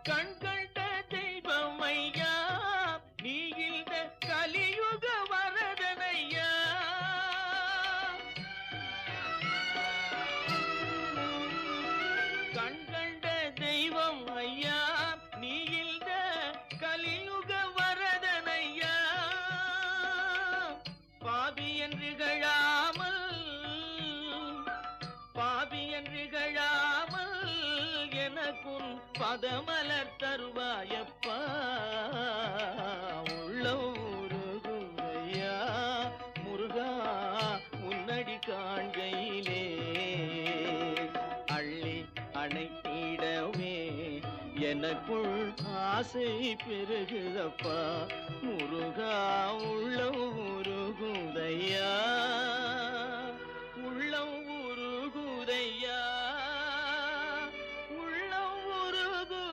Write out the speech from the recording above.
கண் கண்ட தெய்வம் ஐயா நீ இந்த கலியுக வரதனையா. கண் கண்ட தெய்வம் ஐயா நீ இந்த கலியுக வரதனையா. பாவி என்று கழாமல் எனக்குன் பதமலர் தருவாயப்பா. உள்ளூருகுதையா முருகா உன்னடி காண்கையிலே அள்ளி அணைத்திடவே எனக்குள் ஆசை பெருகுதப்பா. முருகா உள்ளூருகுதையா.